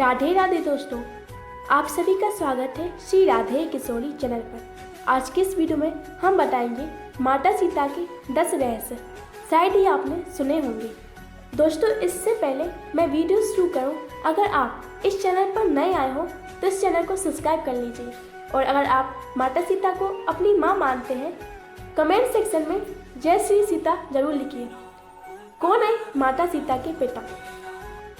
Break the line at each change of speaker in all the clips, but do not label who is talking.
राधे राधे दोस्तों, आप सभी का स्वागत है श्री राधे किशोरी चैनल पर। आज के इस वीडियो में हम बताएंगे माता सीता के 10 रहस्य। शायद ही आपने सुने होंगे। दोस्तों, इससे पहले मैं वीडियो शुरू करूं, अगर आप इस चैनल पर नए आए हो तो इस चैनल को सब्सक्राइब कर लीजिए। और अगर आप माता सीता को अपनी माँ मानते हैं, कमेंट सेक्शन में जय श्री सीता जरूर लिखिए। कौन है माता सीता के पिता?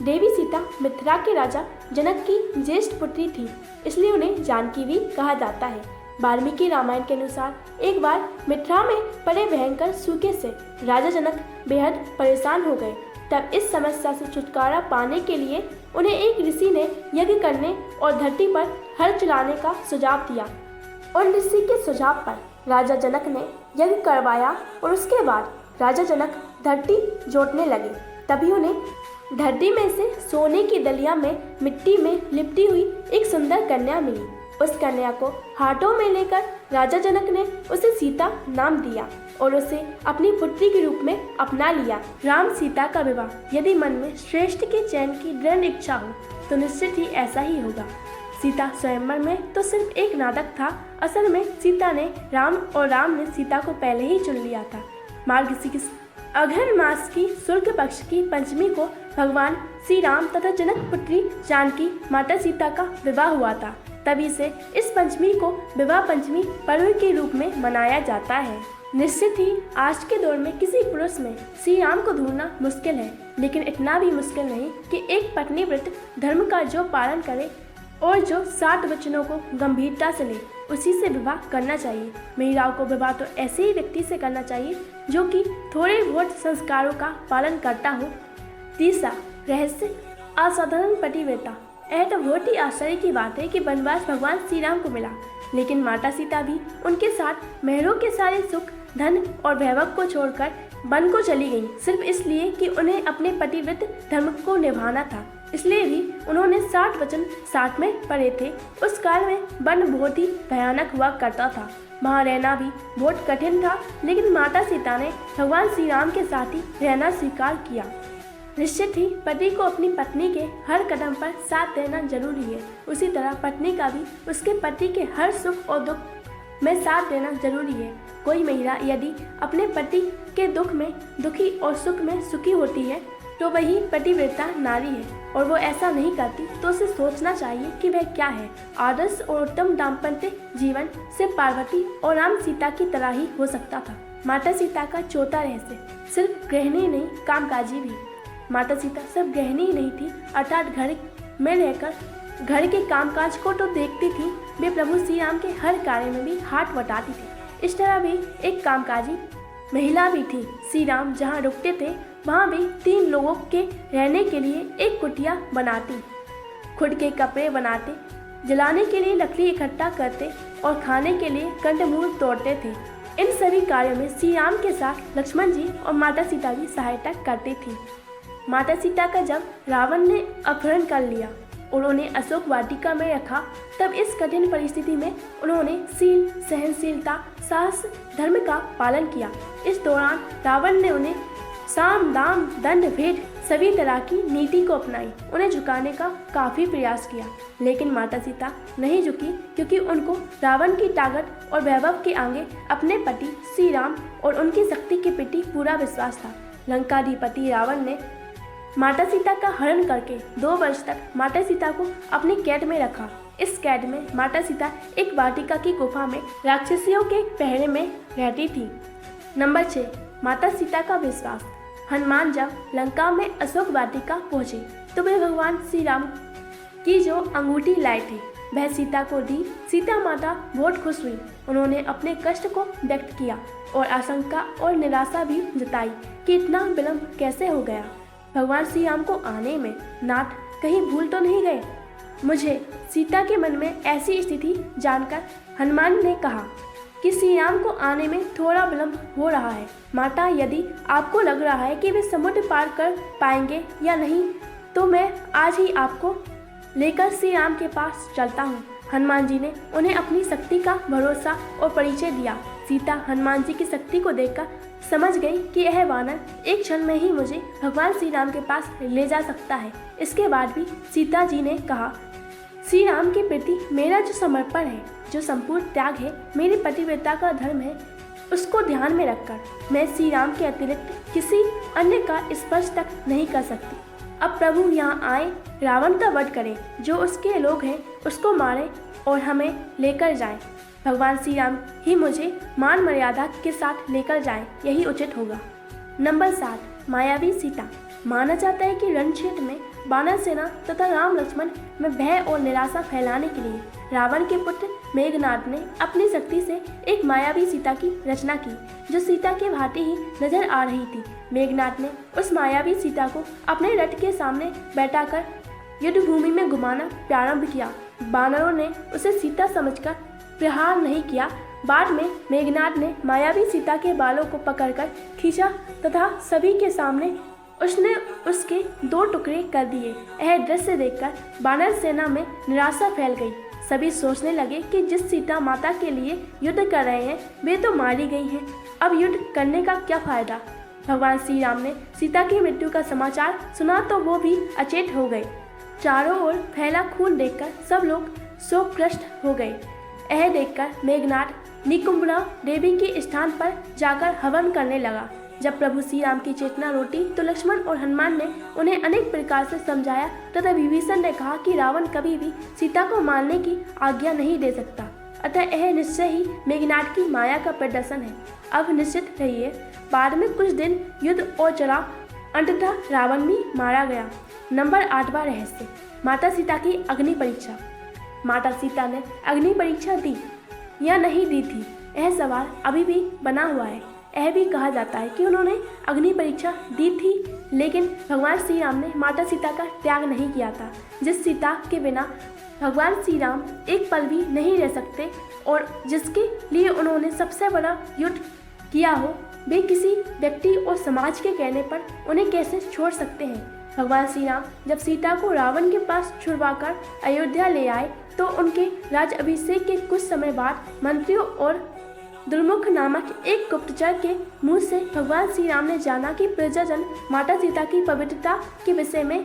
देवी सीता मिथिला के राजा जनक की ज्येष्ठ पुत्री थी, इसलिए उन्हें जानकी भी कहा जाता है। वाल्मीकि रामायण के अनुसार एक बार मिथिला में पड़े भयंकर सूखे से राजा जनक बेहद परेशान हो गए। तब इस समस्या से छुटकारा पाने के लिए उन्हें एक ऋषि ने यज्ञ करने और धरती पर हल चलाने का सुझाव दिया। और ऋषि के सुझाव पर राजा जनक ने यज्ञ करवाया और उसके बाद राजा जनक धरती जोतने लगे। तभी उन्हें धरती में से सोने की दलिया में मिट्टी में लिपटी हुई एक सुंदर कन्या मिली। उस कन्या को हाथों में लेकर राजा जनक ने उसे सीता नाम दिया और उसे अपनी पुत्री के रूप में अपना लिया। राम सीता का विवाह यदि मन में श्रेष्ठ के चयन की दृढ़ इच्छा हो तो निश्चित ही ऐसा ही होगा। सीता स्वयंवर में तो सिर्फ एक नाटक था। असल में सीता ने राम और राम ने सीता को पहले ही चुन लिया था। मार्गशीर्ष अघन मास की शुक्ल पक्ष की पंचमी को भगवान श्री राम तथा जनक पुत्री जानकी माता सीता का विवाह हुआ था। तभी से इस पंचमी को विवाह पंचमी पर्व के रूप में मनाया जाता है। निश्चित ही आज के दौर में किसी पुरुष में श्री राम को ढूंढना मुश्किल है, लेकिन इतना भी मुश्किल नहीं कि एक पत्नी व्रत धर्म का जो पालन करे और जो 7 वचनों को गंभीरता से ले, उसी से विवाह करना चाहिए। महिलाओं को विवाह तो ऐसे ही व्यक्ति से करना चाहिए जो कि थोड़े बहुत संस्कारों का पालन करता हो। तीसरा रहस्य, असाधारण पतिव्रता। यह तो बहुत ही आश्चर्य की बात है कि वनवास भगवान श्री राम को मिला, लेकिन माता सीता भी उनके साथ महलों के सारे सुख धन और वैभव को छोड़कर वन को चली गईं, सिर्फ इसलिए कि उन्हें अपने पतिव्रत धर्म को निभाना था। इसलिए भी उन्होंने 60 वचन साथ में पढ़े थे। उस काल में वन बहुत ही भयानक हुआ करता था, वहाँ रहना भी बहुत कठिन था, लेकिन माता सीता ने भगवान श्री राम के साथ ही रहना स्वीकार किया। निश्चित ही पति को अपनी पत्नी के हर कदम पर साथ देना जरूरी है, उसी तरह पत्नी का भी उसके पति के हर सुख और दुख में साथ देना जरूरी है। कोई महिला यदि अपने पति के दुख में दुखी और सुख में सुखी होती है तो वही पतिव्रता नारी है, और वो ऐसा नहीं करती तो उसे सोचना चाहिए कि वह क्या है। आदर्श और उत्तम दाम्पत्य जीवन से पार्वती और राम सीता की तरह ही हो सकता था। माता सीता का चौथा रहस्य, सिर्फ गृहिणी नहीं कामकाजी भी। माता सीता सिर्फ गृहिणी ही नहीं थी, अर्थात घर में रहकर घर के कामकाज को तो देखती थी, वे प्रभु श्री राम के हर कार्य में भी हाथ बटाती थी। इस तरह भी एक कामकाजी महिला भी थी। श्री राम जहाँ रुकते थे वहाँ भी 3 लोगों के रहने के लिए एक कुटिया बनाती, खुद के कपड़े बनाते, जलाने के लिए लकड़ी इकट्ठा करते और खाने के लिए कंदमूल तोड़ते थे। इन सभी कार्यों में श्री राम के साथ लक्ष्मण जी और माता सीता भी सहायता करती थी। माता सीता का जब रावण ने अपहरण कर लिया और उन्हें अशोक वाटिका में रखा, तब इस कठिन परिस्थिति में उन्होंने शील, सहनशीलता, साहस, धर्म का पालन किया। इस दौरान रावण ने उन्हें साम दाम दंड भेद सभी तरह की नीति को अपनाई, उन्हें झुकाने का काफी प्रयास किया, लेकिन माता सीता नहीं झुकी, क्योंकि उनको रावण की ताकत और वैभव के आगे अपने पति श्री राम और उनकी शक्ति के प्रति पूरा विश्वास था। लंकाधिपति रावण ने माता सीता का हरण करके 2 वर्ष तक माता सीता को अपनी कैद में रखा। इस कैद में माता सीता एक वाटिका की गुफा में राक्षसियों के पहरे में रहती थी। नंबर 6, माता सीता का विश्वास। हनुमान जब लंका में अशोक वाटिका पहुंचे तो वे भगवान श्री राम की जो अंगूठी लाए थे वह सीता को दी। सीता माता बहुत खुश हुई। उन्होंने अपने कष्ट को व्यक्त किया और आशंका और निराशा भी जताई कि इतना विलंब कैसे हो गया। भगवान श्री राम को आने में नाथ कहीं भूल तो नहीं गए। मुझे सीता के मन में ऐसी स्थिति जानकर हनुमान ने कहा कि श्री राम को आने में थोड़ा विलंब हो रहा है। माता, यदि आपको लग रहा है कि वे समुद्र पार कर पाएंगे या नहीं, तो मैं आज ही आपको लेकर श्री राम के पास चलता हूँ। हनुमान जी ने उन्हें अपनी शक्ति का भरोसा और परिचय दिया। सीता हनुमान जी की शक्ति को देखकर समझ गई कि यह वानर एक क्षण में ही मुझे भगवान श्री राम के पास ले जा सकता है। इसके बाद भी सीता जी ने कहा, श्री राम के प्रति मेरा जो समर्पण है, जो संपूर्ण त्याग है, मेरी पतिव्रता का धर्म है, उसको ध्यान में रखकर मैं श्री राम के अतिरिक्त किसी अन्य का स्पर्श तक नहीं कर सकती। अब प्रभु यहाँ आए, रावण का वध करें, जो उसके लोग हैं उसको मारें और हमें लेकर जाएं। भगवान श्री राम ही मुझे मान मर्यादा के साथ लेकर जाएं, यही उचित होगा। नंबर 7, मायावी सीता। माना जाता है कि रण क्षेत्र में वानर सेना तथा राम लक्ष्मण में भय और निराशा फैलाने के लिए रावण के पुत्र मेघनाद ने अपनी शक्ति से एक मायावी सीता की रचना की, जो सीता के भांति ही नजर आ रही थी। मेघनाद ने उस मायावी सीता को अपने रथ के सामने बैठाकर युद्ध भूमि में घुमाना प्रारंभ किया। वानरों ने उसे सीता समझकर प्रहार नहीं किया। बाद में मेघनाद ने मायावी सीता के बालों को पकड़कर खींचा तथा सभी के सामने उसने उसके 2 टुकड़े कर दिए। यह दृश्य देखकर वानर सेना में निराशा फैल गई। सभी सोचने लगे कि जिस सीता माता के लिए युद्ध कर रहे हैं वे तो मारी गई हैं, अब युद्ध करने का क्या फायदा। भगवान श्री राम ने सीता की मृत्यु का समाचार सुना तो वो भी अचेत हो गए। चारों ओर फैला खून देखकर सब लोग शोकग्रस्त हो गए। यह देखकर मेघनाद निकुंभरा देवी के स्थान पर जाकर हवन करने लगा। जब प्रभु श्री राम की चेतना लौटी तो लक्ष्मण और हनुमान ने उन्हें अनेक प्रकार से समझाया तथा विभीषण ने कहा कि रावण कभी भी सीता को मारने की आज्ञा नहीं दे सकता, अतः यह निश्चय ही मेघनाद की माया का प्रदर्शन है। अब निश्चित रहिए, बाद में कुछ दिन युद्ध और चला, अंततः रावण भी मारा गया। नंबर 8वां रहस्य, माता सीता की अग्नि परीक्षा। माता सीता ने अग्नि परीक्षा दी या नहीं दी थी, यह सवाल अभी भी बना हुआ है। यह भी कहा जाता है कि उन्होंने अग्नि परीक्षा दी थी, लेकिन भगवान श्री राम ने माता सीता का त्याग नहीं किया था। जिस सीता के बिना भगवान श्री राम एक पल भी नहीं रह सकते और जिसके लिए उन्होंने सबसे बड़ा युद्ध किया हो, वे किसी व्यक्ति और समाज के कहने पर उन्हें कैसे छोड़ सकते हैं। भगवान श्री राम जब सीता को रावण के पास छुड़वाकर अयोध्या ले आए तो उनके राज अभिषेक के कुछ समय बाद मंत्रियों और दुर्मुख नामक एक गुप्तचर के मुंह से भगवान श्री राम ने जाना कि प्रजाजन माता सीता की पवित्रता के विषय में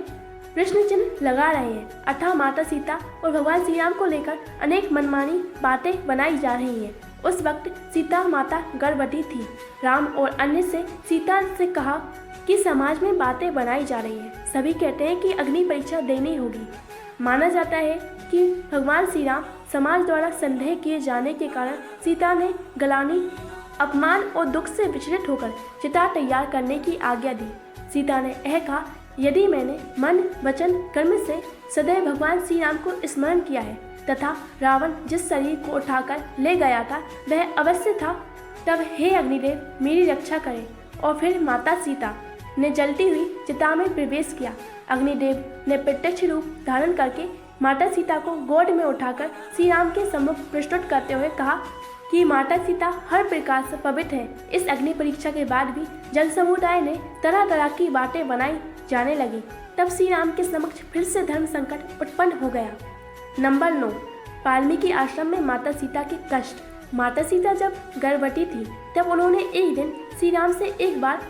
प्रश्न चिन्ह लगा रहे हैं, अतः माता सीता और भगवान श्री राम को लेकर अनेक मनमानी बातें बनाई जा रही हैं। उस वक्त सीता माता गर्भवती थी। राम और अन्य से सीता से कहा कि समाज में बातें बनाई जा रही हैं। सभी कहते हैं कि अग्नि परीक्षा देनी होगी। माना जाता है कि भगवान श्री राम समाज द्वारा संदेह किए जाने के कारण सीता ने गलानी, अपमान और दुख से विचलित होकर चिता तैयार करने की आज्ञा दी। सीता ने यह कहा, यदि मैंने मन वचन कर्म से सदैव भगवान श्री राम को स्मरण किया है तथा रावण जिस शरीर को उठाकर ले गया था वह अवश्य था, तब हे अग्निदेव मेरी रक्षा करें। और फिर माता सीता ने जलती हुई चिता में प्रवेश किया। अग्निदेव ने प्रत्यक्ष रूप धारण करके माता सीता को गोद में उठाकर श्री राम के सम्मुख प्रस्तुत करते हुए कहा कि माता सीता हर प्रकार से पवित्र है। इस अग्नि परीक्षा के बाद भी जन समुदाय ने तरह तरह की बातें बनाई जाने लगी। तब श्री राम के समक्ष फिर से धर्म संकट उत्पन्न हो गया। नंबर 9, वाल्मीकि आश्रम में माता सीता के कष्ट। माता सीता जब गर्भवती थी तब उन्होंने एक दिन श्री राम से एक बार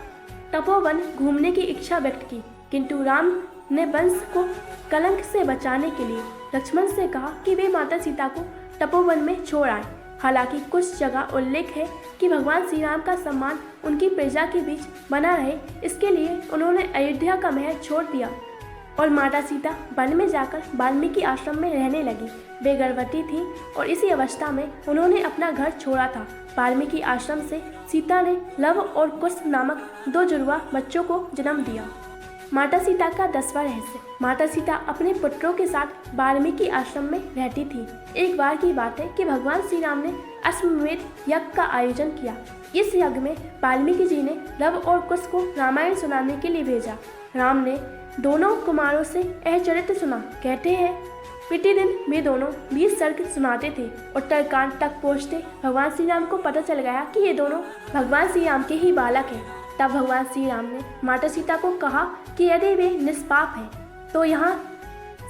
तपोवन घूमने की इच्छा व्यक्त की, किंतु राम ने वंश को कलंक से बचाने के लिए लक्ष्मण से कहा कि वे माता सीता को तपोवन में छोड़ आए। हालांकि कुछ जगह उल्लेख है कि भगवान श्री राम का सम्मान उनकी प्रजा के बीच बना रहे, इसके लिए उन्होंने अयोध्या का महल छोड़ दिया और माता सीता वन में जाकर वाल्मीकि आश्रम में रहने लगी। वे गर्भवती थी और इसी अवस्था में उन्होंने अपना घर छोड़ा था। वाल्मीकि आश्रम से सीता ने लव और कुश नामक 2 जुड़वा बच्चों को जन्म दिया। माता सीता का 10वां रहस्य। माता सीता अपने पुत्रों के साथ वाल्मीकि आश्रम में रहती थी। एक बार की बात है कि भगवान श्री राम ने अश्वमेध यज्ञ का आयोजन किया। इस यज्ञ में वाल्मीकि जी ने लव और कुश को रामायण सुनाने के लिए भेजा। राम ने दोनों कुमारों से यह चरित्र सुना। कहते हैं प्रतिदिन वे दोनों 20 सर्ग सुनाते थे। उत्तरकांड तक पहुँचते भगवान श्री राम को पता चल गया कि ये दोनों भगवान श्री राम के ही बालक हैं। तब भगवान श्री राम ने माता सीता को कहा कि यदि वे निष्पाप हैं तो यहाँ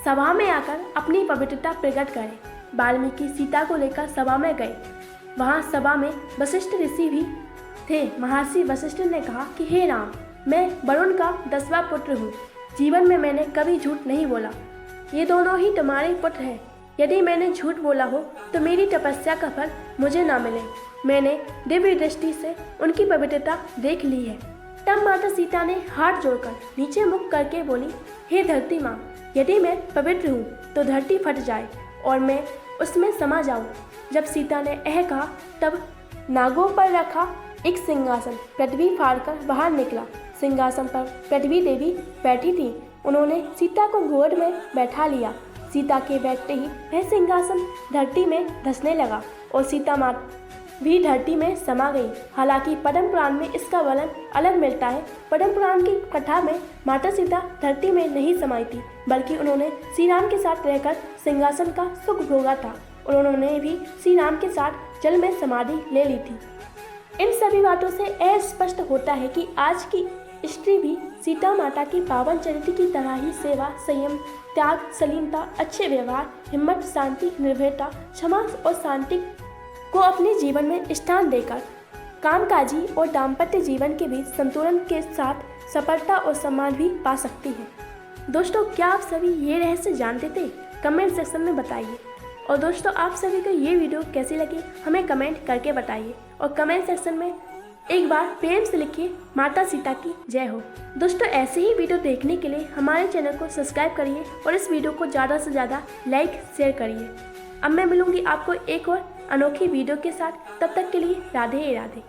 सभा में आकर अपनी पवित्रता प्रकट करें। वाल्मीकि सीता को लेकर सभा में गए। वहाँ सभा में वशिष्ठ ऋषि भी थे। महर्षि वशिष्ठ ने कहा कि हे राम, मैं वरुण का 10वां पुत्र हूँ। जीवन में मैंने कभी झूठ नहीं बोला। ये दोनों ही तुम्हारे पुत्र हैं। यदि मैंने झूठ बोला हो तो मेरी तपस्या का फल मुझे ना मिले। मैंने दिव्य दृष्टि से उनकी पवित्रता देख ली है। तब माता सीता ने हाथ जोड़कर नीचे मुख करके बोली, हे धरती माँ, यदि मैं पवित्र हूँ तो धरती फट जाए और मैं उसमें समा जाऊँ। जब सीता ने यह कहा तब नागों पर रखा एक सिंहासन पृथ्वी फाड़कर बाहर निकला। सिंहासन पर पृथ्वी देवी बैठी थी। उन्होंने सीता को गोद में बैठा लिया। सीता के बैठते ही वह सिंहासन धरती में धंसने लगा और सीता माँ भी धरती में समा गई। हालांकि पद्म पुराण में इसका वर्णन अलग मिलता है। पद्म पुराण की कथा में माता सीता धरती में नहीं समाई थी, बल्कि उन्होंने श्री राम के साथ रहकर सिंहासन का सुख भोगा था। उन्होंने भी श्री राम के साथ जल में समाधि ले ली थी। इन सभी बातों से यह स्पष्ट होता है कि आज की स्त्री भी सीता माता की पावन चरित्र की तरह ही सेवा, संयम, त्याग, सलीनता, अच्छे व्यवहार, हिम्मत, शांति, निर्भयता, क्षमा और शांति को अपने जीवन में स्थान देकर कामकाजी और दाम्पत्य जीवन के बीच संतुलन के साथ सफलता और सम्मान भी पा सकती है। दोस्तों, क्या आप सभी ये रहस्य जानते थे? कमेंट सेक्शन में बताइए। और दोस्तों, आप सभी को ये वीडियो कैसी लगी हमें कमेंट करके बताइए और कमेंट सेक्शन में एक बार प्रेम से लिखिए, माता सीता की जय हो। दोस्तों, ऐसे ही वीडियो देखने के लिए हमारे चैनल को सब्सक्राइब करिए और इस वीडियो को ज़्यादा से ज़्यादा लाइक शेयर करिए। अब मैं मिलूंगी आपको एक और अनोखी वीडियो के साथ। तब तक के लिए राधे राधे।